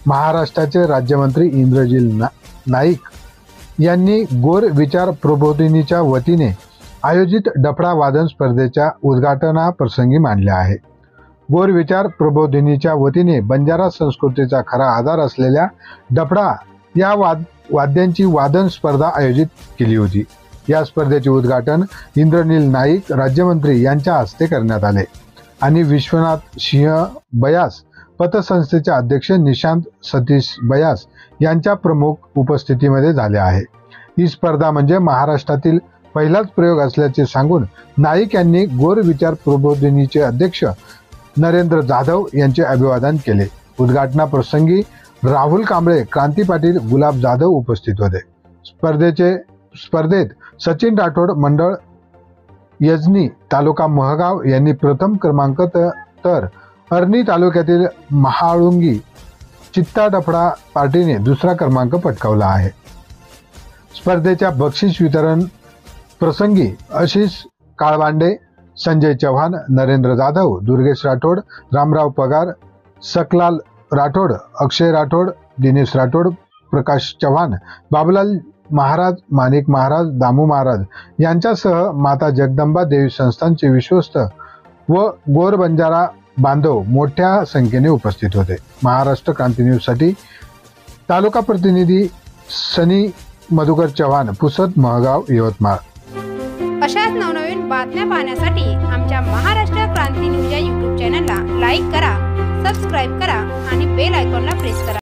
महाराष्ट्राचे राज्यमंत्री इंद्रजील नाईक यांनी गोर विचार प्रबोधिनीच्या वतीने आयोजित डफडा वादन स्पर्धेच्या उद्घाटनाप्रसंगी मांडले आहे। गोर विचार प्रबोधिनीच्या वतीने बंजारा संस्कृतीचा खरा आधार असलेल्या डफडा या वाद्यांची वादन स्पर्धा आयोजित केली होती। या स्पर्धेचे उद्घाटन इंद्रनील नाईक राज्यमंत्री यांच्या हस्ते करण्यात आले आणि विश्वनाथ सिंह बयास पतसंस्थेचे अध्यक्ष निशांत सतीश बयास यांच्या प्रमुख उपस्थितीमध्ये झाले आहे। ही स्पर्धा म्हणजे महाराष्ट्रातील पहिलाच प्रयोग असल्याचे सांगून नाईक यांनी गोर विचार प्रबोधिनीचे अध्यक्ष नरेंद्र जाधव यांचे अभिवादन केले। उद्घाटनाप्रसंगी राहुल कांबळे, क्रांती पाटील, गुलाब जाधव उपस्थित होते। स्पर्धेत सचिन राठोड, मंडळ यजनी, तालुका महगाव यांनी प्रथम क्रमांक तर अर्नी तालुक्यातील महाळुंगी चित्ता डफडा पार्टीने दुसरा क्रमांक पटकावला आहे। स्पर्धेच्या बक्षीस वितरण प्रसंगी आशिष काळबांडे, संजय चव्हाण, नरेंद्र जाधव, दुर्गेश राठोड, रामराव पगार, सकलाल राठोड, अक्षय राठोड, दिनेश राठोड, प्रकाश चव्हाण, बाबूलाल महाराज, माणिक महाराज, दामू महाराज यांच्यासह माता जगदंबा देवी संस्थानचे विश्वस्त व गोर बंजारा बांधव मोठ्या संख्येने उपस्थित होते। महाराष्ट्र क्रांती न्यूज साठी तालुका प्रतिनिधी सनी मधुकर चव्हाण, पुसद, महगाव, यवतमाळ। अशाच नवनवीन बातम्या पाहण्यासाठी आमच्या महाराष्ट्र क्रांती न्यूज या YouTube चॅनलला लाईक करा, सबस्क्राईब करा आणि बेल आयकॉनला प्रेस करा।